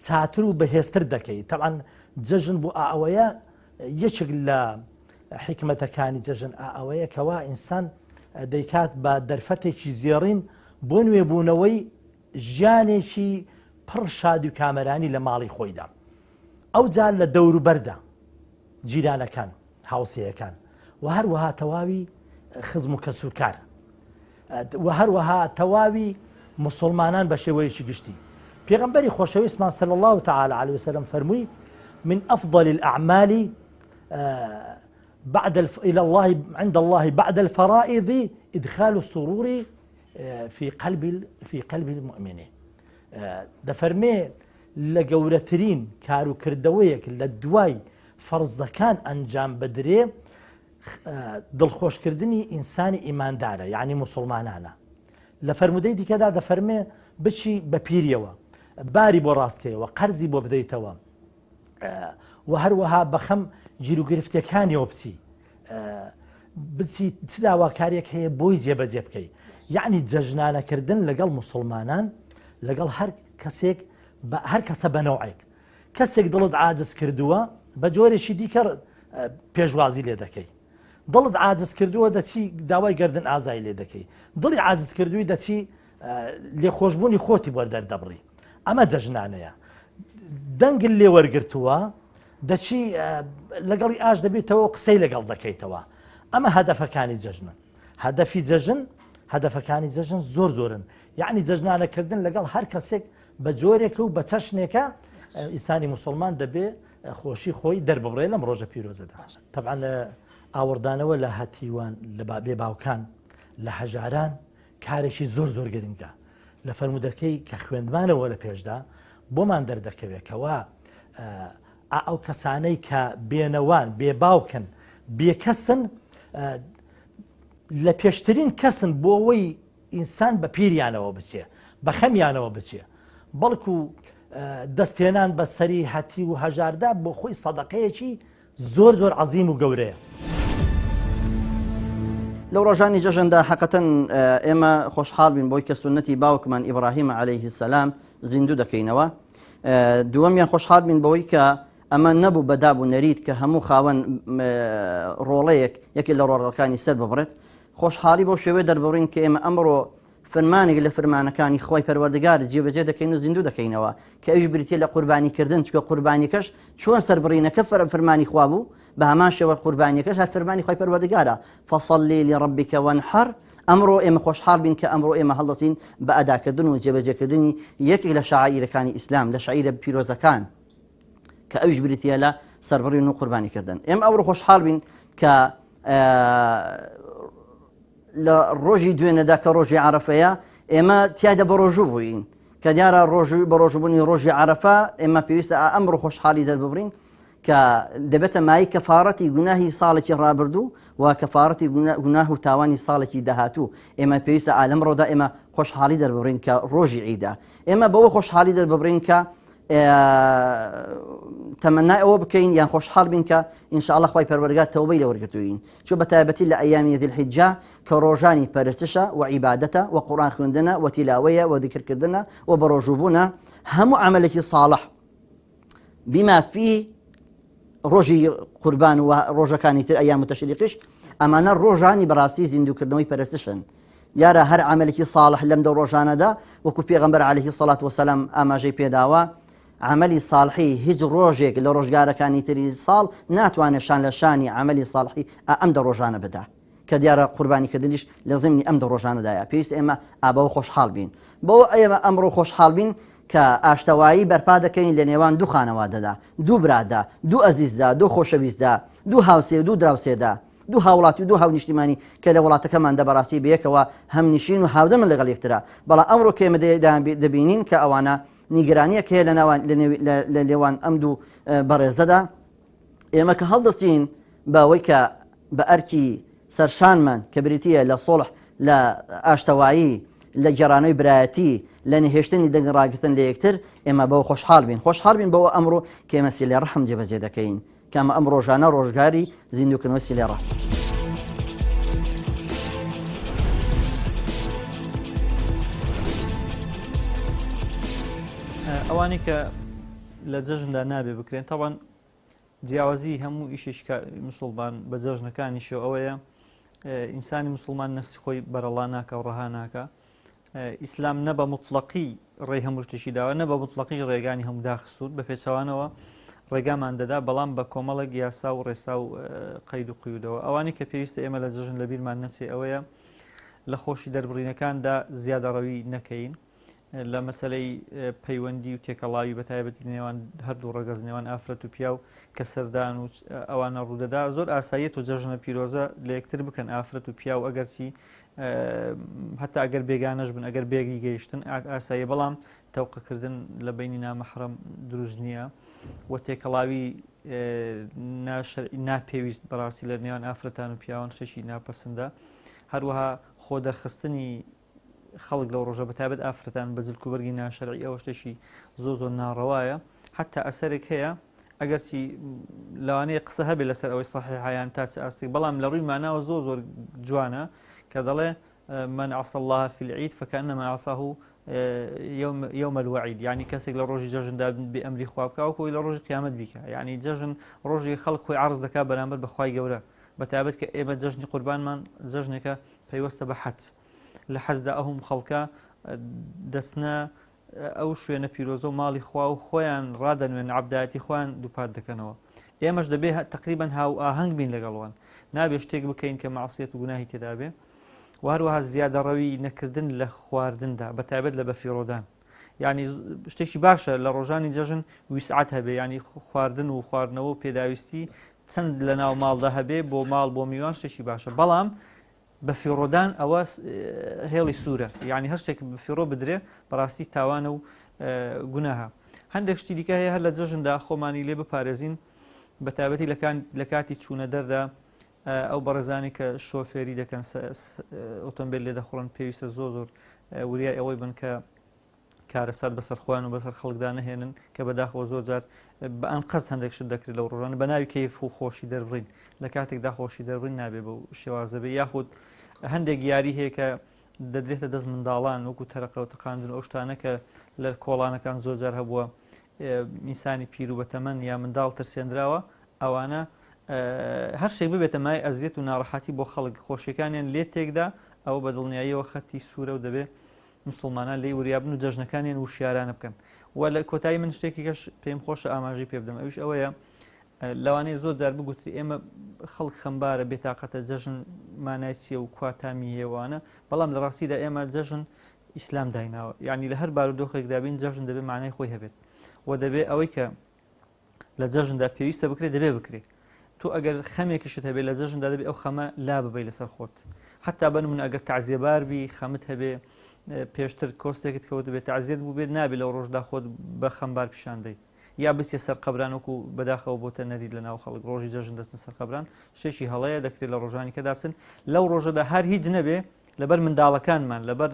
چاتر و بەهێزتر دەکەی تەبعاً جەژن بۆ ئەوەیە یەکێک لە حکمەتەکانی جەژن ئەوەیە کەوا ئینسان دەیکات بە دەرفەتێکی زێڕین بۆ نوێبوونەوەی ژیانێکی پڕ شادی و کامەرانی لە ماڵی خۆیدا ئەو جار لە دەوروبەردا جیرانەکان هاوسەیەکان و هەروەها تەواوی خزم و کەسوکار و هەروەها تەواوی مسلمانان بە شێوەیەکی گشتی پێغەمبەری خۆشەویستمان صلی الله تعالی علیه وسلم فەرمووی من أفضل الأعمال إلى الله عند الله بعد الفرائض إدخال السرور في قلب المؤمن دەفەرمێ لە گەورەترین کار و کردەوەیەک لە دوای فەرزەکان ئەنجام بدرێ دڵخۆشکردنی ئینسانی ئیماندارە یعنی مسلمانانە لە فەرمودەی دیکەدا دەفەرمێ بچی بە پیریەوە باری بۆ ڕاستکەیەوە قەرزی بۆ بدەیتەوە و هەروەها بەخەم گیر و گرفتەکانیەوە بچی بچی چ داواکاریەک هەیە بۆی جێبەجێ بکەیت یعنی جەژنانەکردن لەگەڵ مسلمانان لەگەڵ هەر کەسێک هەر کەسە بەنەوعێک کەسێک دڵت عاجز کردووە بە جۆرێکی دیکە پێشوازی لێ دەکەی دڵت عاجز کردووە دەچی داوای گردن ئازایی لێ دەکەی دڵی عاجز کردووی دەچی لێخۆشببوونی خۆتی بۆ دەردەبڕی ئەمە جەژنانەیە دەنگل لێ وەرگرتووە دەچی لەگەڵی ئاش دەبێتەوە قسەی لەگەڵ دەکەیتەوە ئەمە هەدەفەکانی جەژنن هەدەفی جەژن هەدەفەکانی جەژن زۆر زۆرن یعنی جەژنانەکردن لەگەڵ هەر کەسێک بە جۆرێک و بە چەشنێکە ئینسانی مسلمان دەبێ خۆشی خۆی دەربڕێ لەم ڕۆژە پیرۆزەدا طبعا ئاوردانەوە لە هەتیوان لە بابێ باوکان لە هەژاران کارێکی زۆر زۆر گرنگە لە فەرمودەکەی کە خوێندمانەوە لە پێشدا بۆمان دەردەکەوێتەوە ئەو کەسانەی کە بێنەوان بێباوکن بێکەسن لە پێشترین کەسن بۆ ئەوەی ئینسان بە پیریانەوە بچێ بە خەمیانەوە بچێ بەڵکو دەستێنان بە سەری هەتی و هەژاردا بۆ خۆی سەدەقەیەکی زۆر زۆر عەزیم و گەورەیە لەو ڕۆژانی جەژندا حەقەتەن ئێمە خۆشحاڵ بین بۆی کە سونەتی باوکمان ئیبراهیم عەلەیه السەلام زیندوو دەکەینەوە دووەمیان خۆشحاڵ بین بەوەی کە ئەمە نەبوو بەدابوو نەرید کە هەموو خاوەن ڕۆڵەیەک یەکی لە ڕۆڵەکانی سەر ببڕێت خۆشحاڵی بۆ شێوەیە دەربڕین کە ئێمە ئەمڕۆ فەرمانێک لە فەرمانەکانی خۆی پەروەردگار جێبەجێ دەکەین و زیندوو دەکەینەوە کە ئەویش بریتە لە قوربانیکردن چکە قوربانیکەش چۆن سەربڕینەکە فەرمانی خوا بوو بە هەمان شێوە قوربانیەکەش هەر فەرمانی خۆی پەروەردگارە فەصەلی لڕەبیکە وەنحەر ئەمڕۆ ئێمە خۆشحاڵ بین کە ئەمڕۆ ئێمە هەڵدەچین بە ئەداکردن و جێبەجێکردنی یەکێک لە شەعائیرەکانی ئیسلام لە شەعیرە پیرۆزەکان کە ئەویش بریتە لە سەربڕین و قوربانیکردن ئێمە ئەوڕۆ خۆشحاڵ بین کە لە ڕۆژی دوێنەدا کە ڕۆژی عەرەفەیە ئێمە تیایدا بە ڕۆژوو بووین کە دیارە بە ڕۆژبوونی ڕۆژی عەرەفە ئێمە پێویستە ئەمڕۆ خۆشحاڵی دەرببڕین کە دەبێتە مای کەفارەتی گوناهی ساڵێکی ڕابردوو و کەفارەتی گوناه و تاوانی ساڵێکی داهاتوو ئێمە پێویستە ئالەم ڕۆدا ئێمە خۆشحاڵی دەرببڕین کە ڕۆژی عیدە ئێمە بەوە خۆشحاڵی دەرببڕین کە تەمەنای ئەوە بکەین یان خۆشحاڵ بین کە ئینشاءڵڵا خوای پەروەردگار تەوبەی لە وەرگرتووین چۆ بە تایبەتی لە ئەیامی ذیلحیجە کە ڕۆژانی پەرستشە و عیبادەتە و قورئان خوێندنە و تیلاوەیە و ذیکرکردنە و بە ڕۆژووبوونە هەموو عەمەلێکی ساڵح بما فيه ڕۆژی قوربان و ڕۆژەکانی تر ئەیام تەشریقیش ئەمانە ڕۆژانی بەڕاستی زیندووکردنەوەی پەرستشن دیارە هەر عەمەلێکی ساڵح لەم دە ڕۆژانەدا وەکو پێغەمبەر عەلەیهی سەڵات وەسەلام ئاماژەی پێداوە عملی صالحی هیچ ڕۆژێک لە ڕۆژگارەکانی تری ساڵ ناتوانێت شان لە شانی عملی صالحی ئەم دە ڕۆژانە بدا کە دیارە قوربانیکردنیش لە زمینی ئەم دە ڕۆژانەدایە پێویست ئێمە ئابەوە خۆشحاڵ بین بۆ ئێمە ئەمڕۆ خۆشحاڵ بین کە ئاشتەوایی بەرپا دەکەین لە نێوان دوو خانەوادەدا دوو برادا دوو ئەزیزدا دوو خۆشەویستدا دوو هاوسێ دوو دراوسێدا دوو هاوڵاتی و دوو هاونیشتیمانی کە لە وڵاتەکەماندا بەڕاستی بەیەکەوە هەم نشین و هاودەمن لەگەڵ یەکترا بەڵام ئەمڕۆ کە ئێمە دەبینین کە ئەوانە نیگرانیەک هەیە لە لێوان ئەم دوو بەڕێزەدا ئێمە کە هەڵدەستین بەوەی کە بە ئەرکی سەرشانمان کە بریتیە لە سۆڵح لە ئاشتەوایی لە گێڕانەوەی برایەتی لە نەهێشتنی دەنگڕاگرتن لە یەکتر ئێمە بەوە خۆشحاڵ بین بەوە ئەمڕۆ کە ئێمە سیلێ ڕەحم جێبەجێ دەکەین کەمە ئەم ڕۆژانە ڕۆژگاری زیندووکردنەوەی سیلێ ڕەحم ئەوانی کە لە جەژندا نابێ بکرێن تاوان جیاوازی هەموو ئیشێکی مسلمان بە جەژنەکانیشەوە ئەوەیە ئینسانی مسلمان نەفسی خۆی بەرەڵا ناکە و ڕەها ناکە ئیسلام نە بە مطلقی ڕێی هەموو شتێکی داوە نە بە مطلقیش ڕێگانی هەموو داخستوت بە پێچەوانەوە ڕێگامان دەدا بەڵام بە کۆمەڵێک یاسا و ڕێسا و قەید و قیودەوە ئەوانی کە پێویستە ئێمە لە جەژن لە بیرمان نەچێ ئەوەیە لە خۆشی دەربڕینەکاندا زیادەڕەوی نەکەین لە مەسلەی پەیوەندی و تێکەڵاوی بەتایبەتی نێوان هەردوو ڕەگەز نێوان ئافرەت و پیا و کە سەردان و ئەوانە ڕوودەدا زۆر ئاساییت و جەژنە پیرۆزە لە یەکتر بکەن ئافرەت و پیا و ئەگەرچی هەتا ئەگەر بێگانەش بن ئەگەر بێگی گەیشتن ئاسایی بەڵام تەوقەکردن لە بینی نامەحرەم دروست نییە و تێکەڵاوی ناپێویست بەڕاستی لە نێوان ئافرەتان و پیاوان شەشی ناپەسەندە هەروەها خۆ دەرخستنی خەڵک لەو ڕۆژە بەتابەت ئافرەتان بە جلکوبەرگی ناشەرعی ئەوە شتێکی زۆر ناڕەوایە حتا ئەسەرێک هەیە ئەگەرچی لەوانەیە قسە هەبێت لەسەر ئەوەی صحیحیان تا چ ئاستی بەڵام لە ڕووی ماناوە زۆر جوانە کە دەڵێ من عصى الله في العيد فكأنما عصاه يوم الوعيد يعني کەسێک لە ڕۆژی جەژندا بئەمری خوا بکە وەکو لە ڕۆژی قیامەت بیکە یعنی جەژن ڕۆژی خەڵک خۆی عرض دەکات بەرامبەر بەخوای گەورە بەتابەت کە ئێمە جەژنی قوربانمان جەژنێکە پەیوەستە بە حەج لە حەجدا ئەوم خەڵکە دەستنە ئەو شوێنە پیرۆزە و ماڵی خوا و خۆیان ڕادەنوێن عەبدایەتی خۆیان دووپات دەکەنەوە ئێمەش دەبێت تقریبان هاو ئاهەنگ بین لەگەڵوان نابێ شتێک بکەین کە مەعسیەت و گوناهی تێدا بێ وهروەها زیادە ڕەوی نەکردن لە خواردندا بەتابەت لە بەفیڕۆدان یعنی شتێکی باشە لە ڕۆژانی جەژن ویسعەت هەبێ ینی خواردن و خواردنەوە و پێداویستی چەند لە ناو ماڵدا هەبێ بۆ ماڵ بۆ میوان شتێکی باشە بەڵام بەفیڕۆدان ئەوە هێڵی سوورە یعنی هەر شتێک بەفیڕۆ بدرێ بەڕاستی تاوانە و گوناها هەندێک شتی دیکە هەیە هەر لە جەژندا خۆمانی لێ بپارێزین بەتابەتی لە کاتی چوونە دەردا ئەو بەڕێزانی کە شۆفێری دەکەن ئۆتۆمبیل لێ دەخۆڵن پێویستە زۆر وریای ئەوەی بن کە کارەسات بەسەر خۆیان و بەسەر خەڵکدا نەهێنن کە بەداخەوە زۆر جار بە ئەنقەس هەندێک شت دەکرێت لەو ڕۆژانە بە ناوی کەیف و خۆشی دەربڕین لە کاتێکدا خۆشی دەربڕین نابێ بەو شێوازە بێ یاخود هەندێک یاری هەیە کە دەدرێتە دەست منداڵان وەکو تەرەقە و تەقاندن ئەو شتانە کە لە کۆڵانەکان زۆر جار هەبووە میسانی پیر و بەتەمەن یا منداڵ ترسێنراوە ئەوانە هەر شتێک ببێتە مای ئەزیەت و ناڕەحەتی بۆ خەڵک خۆشیەکانیان لێ تێکدا ئەوە بە دڵنیاییەوە خەتی سوورە و دەبێت مسلمانان لێی وریابن و جەژنەکانیان وشیارانە بکەن و لە کۆتایی من شتێکی کەش پێم خۆشە ئاماژەی پێ بدەم ئەویش ئەوەیە لەوانەیە زۆر جار بگوتری ئێمە خەڵک خەمبارە بێتاقەتە جەژن مانای چییە و کواتامی هێوانە بەڵام لە ڕاستیدا ئێمە جەژن ئیسلام دایناوە یعنی لە هەر بارودۆخێکدا بین جەژن دەبێت مانای خۆی هەبێت و دەبێت ئەوەی کە لە جەژندا پێویستە بکرێت دەبێت بکرێت تو ئەگەر خەمێکیشت هەبێت لە جەژندا دەبێت ئەو خەمە لا ببەی لەسەر خۆت حتا بنمونە ئەگەر تعزیەبار بی خەمت هەبێ پێشتر کۆستێکت کەوت بێت تعزیەت بوو بێت نابێت لەو ڕۆژدا خۆت بە خەمبار پیشاندەی یا بچێ سەر قەبران وەکو بەداخەوە بۆتە نەری لە ناو خەڵک ڕۆژی جەژن دەستن سەر قەبران شتێکی هەڵەیە دەکرێت لە ڕۆژانی کە دابچن لەو ڕۆژەدا هەر هیچ نەبێ لەبەر منداڵەکانمان لەبەر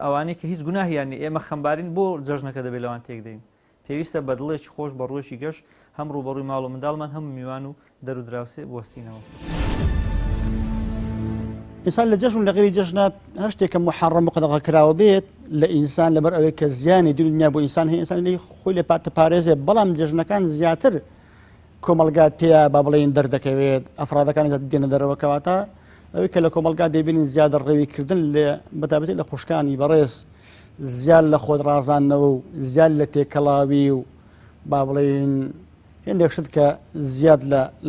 ئەوانەی کە هیچ گوناهیانی ئێمە خەمبارین بۆ جەژنەکە دەبێت لەوان تێک دەین پێویستە بەدڵێکی خۆش بە ڕۆژی گەشت هەم ڕوبەڕووی ماڵ و منداڵمان هەموو میوان و دەر و دراوسێ بوەستینەوە ئینسان لە جەژن لە غیری جەژنە هەر شتێکە محەڕەم و قەدەغە کراوە بێت لە ئینسان لەبەر ئەوەی کە زیانی دنیا بۆ ئینسان هەیە ئینسان لێی خۆی لێ پاتە پارێزێ بەڵام جەژنەکان زیاتر کۆمەلگا تێیە با بڵێن دەردەکەوێت ئەفرادەکانی دێنە دەرەوە کەواتە ئەوەی کە لە کۆمەلگا دەبینین زیادە ڕێویکردن لە بەتابەتی لە خوشکانی بەڕێز زیاد لە خۆت ڕازاندنەوە و زیاد لە تێکەڵاوی و با بڵێن هێندێک شت کە زیاد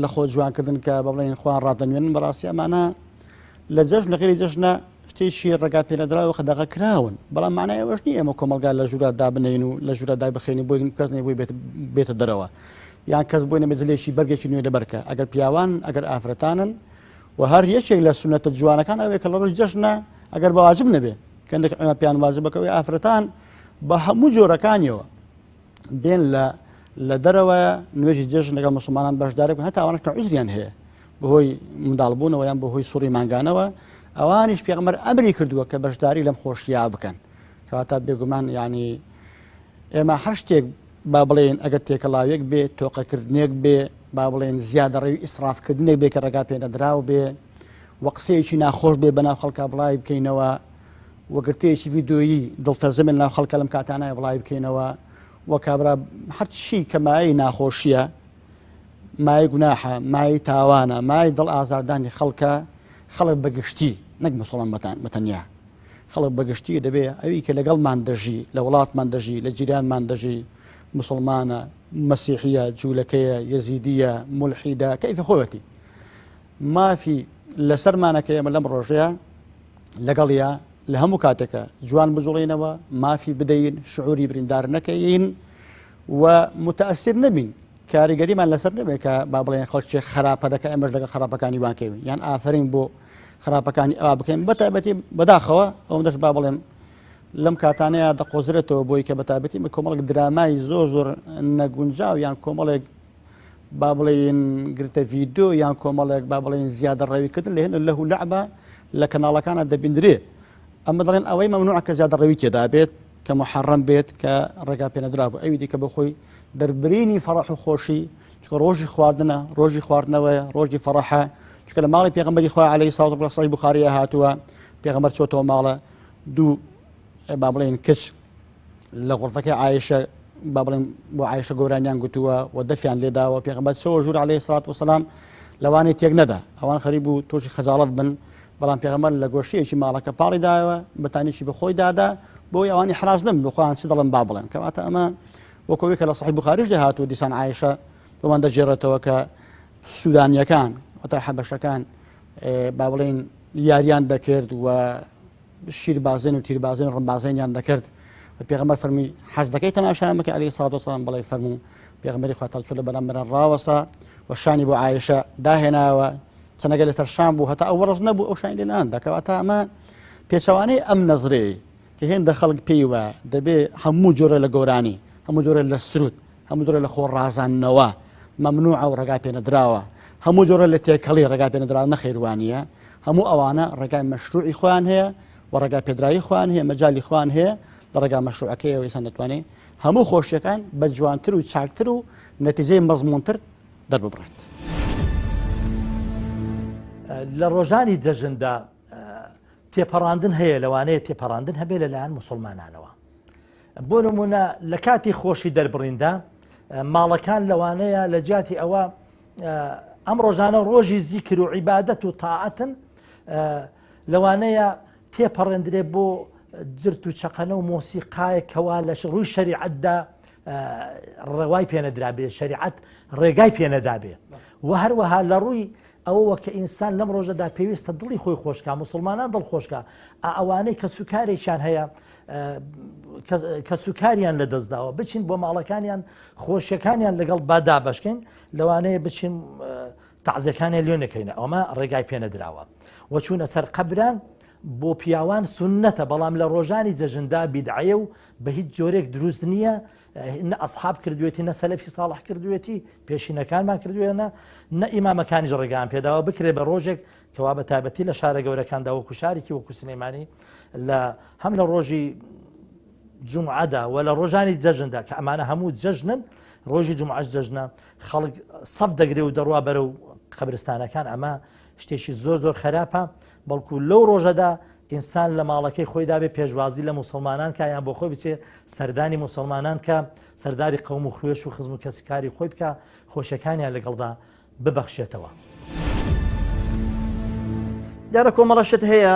لە خۆ جوانکردن کە با بڵێن خۆیان ڕادەنوێنن بەڕاستی ئەمانە لە جەژن لە غیری جەژنە شتێکی ڕێگا پێنەدراوە قەدەغە کراون بەڵام مانای ئەوەش نییە ئێمە کۆمەلگا لە ژوورە دابنین و لە ژوورە دای بخێنی بۆی کەس نەبووی بێتە دەرەوە یان کەس بۆی نەبێت جلێکی بەرگێکی نوێ لەبەرکە ئەگەر پیاوان ئەگەر ئافرەتانن و هەر یەکێک لە سونەتە جوانەکان ئەوەیە کە لە ڕۆژ جەژنە ئەگەر بە واجب نەبێ کەندێک ئەمە پیان واجبەکەوەی ئافرەتان بە هەموو جۆرەکانیەوە بێن لە دەرەوە نوێژی جەژن لەگەڵ موسڵمانان بەشداری بکەن هەتا ئەوانش کە عوزریان هەیە بەهۆی منداڵبوونەوە یان بەهۆی سوڕی مانگانەوە ئەوانیش پێغەمبەر ئەمری کردووە کە بەشداری لەم خۆشییا بکەن کەواتە بێگومان یعنی ئێمە هەر شتێک با بڵێن ئەگەر تێکەڵاوێک بێ تۆقەکردنێک بێ با بڵێن زیادە ڕێوی ئیسرافکردنێک بێ کە ڕێگا پێنەدراو بێ وە قسەیەکی ناخۆش بێ بەناو خەڵکا بڵای بکەینەوە وەگرتەیەکی ڤیدۆیی دڵتەزمن ناو خەڵکە لەم کاتانایە بڵای بکەینەوە وە کابرا هەر چی کە مایەی ناخۆشیە مای گوناحە مای تاوانە مای دڵ ئازاردانی خەڵکە خەڵک بەگشتی نەک موسڵمان بەتەنیا خەڵک بەگشتی دەبێ ئەوی کە لەگەڵمان دەژی لە وڵاتمان دەژی لە جیرانمان دەژی مسلمانە مەسیحیە جوولەکەیە یەزیدیە مولحیدە کەیفی خۆەتی مافی لەسەرمانەکە ئێمە لەم ڕۆژەیە لەگەڵیا لە هەموو کاتێکە جوان بجوڵینەوە مافی بدەین شعوری بریندار نەکەین و متەئەسیر نەبین کاریگەریمان لەسەر نەبێت کە با بڵێن خەڵکی خراپە دەکە ئێمەش لەگەڵ خراپەکانی وانکەوین یان ئافرین بۆ خراپەکانی ئەوا بکەین بەتایبەتی بەداخەوە ئەوم دەست با بڵێم لەم کاتانەیە دەقۆزرێتەوە بۆی کە بەتایبەتی کۆمەڵێک درامای زۆر نەگونجاو یان کۆمەڵێک با بڵێن گرتە ڤیدۆ یان کۆمەڵێک با بڵێن زیادە ڕێویکردن لە هێن لەهو لەعبە لە کەناڵەکانە دەبیندرێ ئەمە دەڵێن ئەوەی مەمنوع کە زیادە ڕەوی تێدا بێت کە محەڕەم بێت کە ڕێگا پێنەدرا بوو ئەوی دیکە بخۆی دەربرینی فەڕەح و خۆشی چکە ڕۆژی خواردنە ڕۆژی خواردنەوەیە ڕۆژی فەڕەحە چکە لە ماڵی پێغەمبەری خوا عەلەیهی سەڵات و سەڵام بوخاریە هاتووە پێغەمبەر چۆتەوە ماڵە دوو با بڵێن کچ لە غورفەکەی عایشە با بڵێن بۆ عایشە گەورانیان گوتووە و دەفیان لێداوە پێغەمبەر چەوە ژوور عەلەیهی سەڵات وسەلام لەوانەی تێک نەدا ئەوان خەریب و تۆشی خەجاڵەت بن بەڵام پێغەمبەر لە گۆشتەیەکی ماڵەکە پاڵی دایەوە بەتانیشی بەخۆی دادا بۆی ئەوانی حراز نەبن بخۆیان چی دەڵێن با بڵێن کەواتە ئەمە وەکەوەی کە لە صحیح بوخاریش دەهاتووە دیسان عایشە بۆمان دەجێڕێتەوە کە سوودانیەکان وەتا حەبەشەکان با بڵێن یاریان دەکرد و شیربازێن و تیربازێن و ڕمبازێنیان دەکرد پێغەمبەر فەرمی حەز دەکەی تەماشایان بکە عەلەیهی سەڵات وسەلام بەڵێ فەرموو پێغەمبەری خوا تەڵ لە بەرامبەران ڕاوەستا و شانی بۆ عایشە داهێناوە چەنەگە لەسەر شام بوو هەتا ئەو ڕۆژ نەبوو ئەو شانی لێناندا کەواتە ئەمە پێچەوانەی ئەم نەزرەیە کە هێندە خەڵک پێیوە دەبێ هەموو جۆرە لە گۆرانی هەموو جۆرە لە سرود هەموو جۆرە لە خۆڕازانەوە مەمنوعە و ڕێگای پێنەدراوە هەموو جۆرە لە تێکەڵی ڕێگای پێنەدراوە نەخێوانیە هەموو ئەوانە ڕێگای مەشروعی خۆیان هەیە و ڕێگای پێدرایی خۆیان هەیە مەجای خۆیان هەیە لە ڕێگای مەشروعەکەیەوە ئینسان دەتوانێت هەموو خۆشیەکان بە جوانتر و چاکتر و نەتیجەی مەزمونتر دەرببڕێت. لە ڕۆژانی جەژندا تێپەڕاندن هەیە لەوانەیە تێپەڕاندن هەبێ لەلایەن موسڵمانانەوە بۆ نمونە لە کاتی خۆشی دەربڕیندا ماڵەکان لەوانەیە لە جاتی ئەوە ئەم ڕۆژانە ڕۆژی زیکر و عیبادەت و تاعەتن لەوانەیە تێپەڕێندرێ بۆ جرت و چەقەنە و مۆسیقایە کەوا لە ڕووی شەریعەتدا ڕێوای پێنەدرابێ شەریعەت ڕێگای پێنەدابێ و هەروەها لە ڕووی ئەوە کە ئینسان لەم ڕۆژەدا پێویستە دڵی خۆی خۆشکە مسلمانان دڵخۆشکە ئەوانەی کە سوکارێکیان هەیە کە سوکاریان لە دەستداوە بچین بۆ ماڵەکانیان خۆشیەکانیان لەگەڵ بادا بەشکەین لەوانەیە بچین تەعزیەکانیان لێ نەکەینە ئەمە ڕێگای پێنەدراوە و چوونە سەر قەبران بۆ پیاوان سنەتە بەڵام لە ڕۆژانی جەژندا بیدعەیە و بە هیچ جۆرێک دروست نییە نە ئەسحاب کردوێتی نە سەلەفی ساڵح کردوێتی پێشینەکانمان کردوێنە نە ئیمامەکانیش ڕێگان پێداوە بکرێ بە ڕۆژێک کەوا بە تایبەتی لە شارە گەورەکاندا وەکو شارێکی وەکو سلەیمانی لە هەم لە ڕۆژی جومعەدا و لە ڕۆژانی جەژندا کە ئەمانە هەموو جەژنن ڕۆژی جومعەش جەژنە خەڵک سەف دەگرێ و دەڕوا بەرە و قەبرستانەکان ئەمە شتێکی زۆر زۆر خراپە بەڵکو لەو ڕۆژەدا ئینسان لە ماڵەکەی خۆی دابێ پێشوازی لە مسلمانان کە یان بۆ خۆی بچێ سەردانی مسلمانان کە سەرداری قەوم و خوێش و خزم و کەسیکاری خۆی بکە خۆشیەکانیان لەگەڵدا ببەخشێتەوە. دیارە کۆمەڵەشت هەیە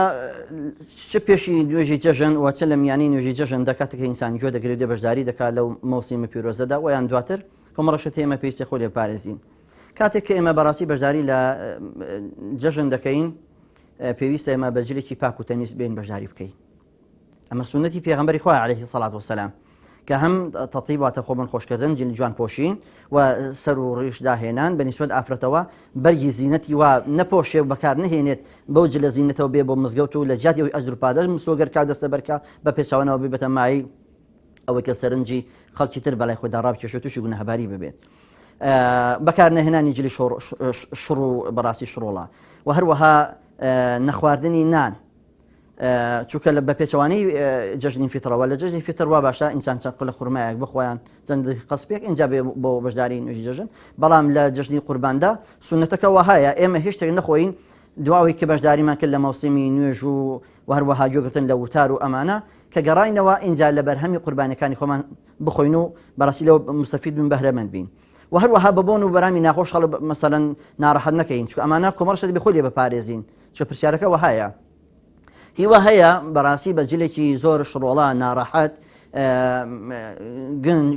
چ پێشی نوێژی جەژن و چ لە میانی نوێژی جەژن دەکاتێک ئینسان گوێ دەگرێت دێ بەشداری دەکات لەو مەوسیمە پیرۆزەدا و یان دواتر کۆمەڵەشت ئێمە پێویستە خۆی لێ پارێزین کاتێک کە ئێمە بەڕاستی بەشداری لە جەژن دەکەین پێویستە ئێمە بەجلێکی پاک و تەمیز بین بەشداری بکەین ئەمە سونەتی پێغەمبەری خوا عەلەیهی سەڵات وسەلام کە هەم تەطیب واتە خۆبن خۆشکردن جوان پۆشین و سەر و ڕیش داهێنان بە نیسبەت ئافرەتەوە بەرگی زینەتی وا نەپۆشێ و بەکار نهێنێت بەو جلە زینەتەوە بێ بۆ مزگەوت و لە جیاتی ئەوی ئەجر و پادەش مسۆگەر کا دەستە بەرکە بە پێچاوانەوە ببێتە مای ئەوەی کە سەرنجی خەڵکی تر بەلای خۆیدا ڕابکێشێت و تووشی گونەهباری ببێت بەکار نەهێنانی جلی شڕ و بەڕاستی شڕۆڵە و هەروەها نەخواردنی نان چونکە لە بە پێچەوانەی جەژنی فیترەوە لە جەژنی فیتر وا باشە ئینسان چەند قلە خورمایەک بخۆیان چەند قەسپێک اینجا بێ بۆ بەشداری نوێژی جەژن بەڵام لە جەژنی قورباندا سونەتەکە وهایە ئێمە هیچ شتێک نەخۆین دواوی کە بەشداریمان کرد لە مەوسمی نوێژ و هەروەها گوێگرتن لە وتار و ئەمانە کە گەڕاینەوە اینجا لە بەرهەمی قوربانەکانی خۆمان بخۆین و بەڕاستی لەوە مستەفید بن بەهرەمەند بین و هەروەها بەبوون و بەرامی ناخۆش خەڵک مەسەلەن ناڕەحەت نەکەین چونکە ئەمانە کۆمەڵشت بێ خۆی لێ بپارێزین چۆ پرسیارەکە وهایە هیوە هەیە بەڕاستی بە جلێکی زۆر شڕۆڵە ناڕەحەت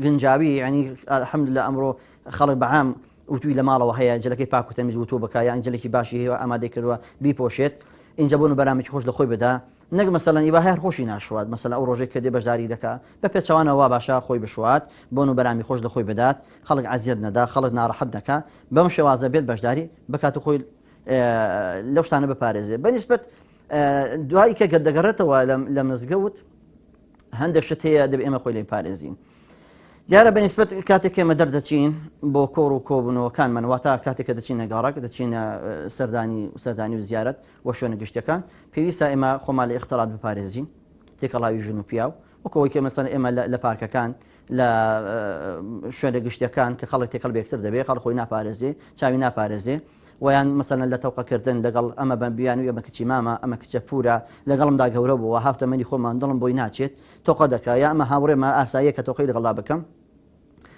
گنجاوی ینی الحەمدولillah ئەمڕۆ خەڵک بەعام وتوی لە ماڵەوە هەیە جلەکەی پاک و تەمیز وتۆ بکە یان جلێکی باشی هەیە ئامادەی کردووە بیپۆشێت اینجا بۆن و بەرامێکی خۆش لە خۆی بدا نەک مەسەلەن ئیوا هەیە خۆشی ناشوات مەسەلەن ئەو ڕۆژێک کە دێ بەشداری دەکات بە پێچەوانەوە باشە خۆی بشوات بۆن و بەرامی خۆش لە خۆی بدات خەڵک عەزیەت نەدا خەڵک ناڕەحەت دەکات بەم شێوازە بێت بەشداری بکات و خۆی لەو شتانە بپارێزێ بەنسبەت دوایی کە دەگەڕێتەوە لە مزگەوت هەندێک شت هەیە دەبێ ئێمە خۆی لێ پارێزین دیارە بەنسبەت کاتێک ئێمە دەردەچین بۆ کۆڕ و کۆبوونەوەکانمان واتە کاتێککە دەچینە گەڕک دەچینە سەردانی و زیارەت وە شوێنە گشتەکان پێویستە ئێمە خۆمان لە ئختلاات بپارێزین تێکەڵاوی ژن و پیا و وەکەوەی کە مەسەن ئێمە لە پارکەکان لە شوێنە گشتەکان کە خەڵک تێکەڵ بێکتر دەبێت خەڵ خۆی ناپارێزێ چاوی ناپارێزێ ویان مەسەن لە تەوقەکردن لەگەڵ ئەمە بەمبیان و ئەمە کچی مامە ئەمە کچە پورە لەگەڵمدا گەورە بووە هاوتەمەنی خۆمان دڵم بۆی ناچێت تۆقە دەکە یا ئەمە هاوڕێمە ئاساییە کە تۆقی لەگەڵا بکەم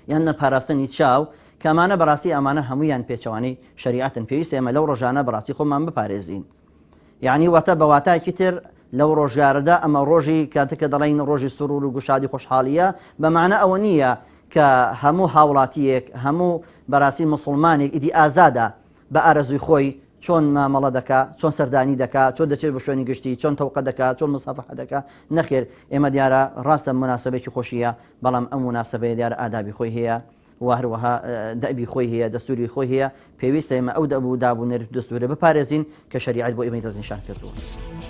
یان نەپاراستنی چاو کەمانە بەڕاستی ئەمانە هەمویان پێچەوانەی شریعەتن پێویستە ئێمە لەو ڕۆژانە بەڕاستی خۆمان بپارێزین یعنی واتە بەواتایکی تر لەو ڕۆژگارەدا ئەمە ڕۆژی کاتێککە دەڵین ڕۆژی سرور و گوشادی خۆشحاڵیە بەمانە ئەوە نییە کە هەموو هاوڵاتیەک هەموو بەڕاستی مسلمانێک ئیدی ئازادە بە ئارەزوی خۆی چۆن مامەڵە دەکا چۆن سەردانی دەکا چۆن دەچێت بە شوێنی گشتی چۆن تەوقە دەکا چۆن مسافەح دەکا نەخێر ئێمە دیارە ڕاستە مناسبێکی خۆشیە بەڵام ئەم مناسبەیە دیارە ئادابی خۆی هەیە و هەروەها دەبی خۆی هەیە دەستوری خۆی هەیە پێویستە ئێمە ئەو دەبوو دابوو نەرف دەستورە بپارێزین کە شریعەت بۆ ئێمەی دەستنیشان کردووە.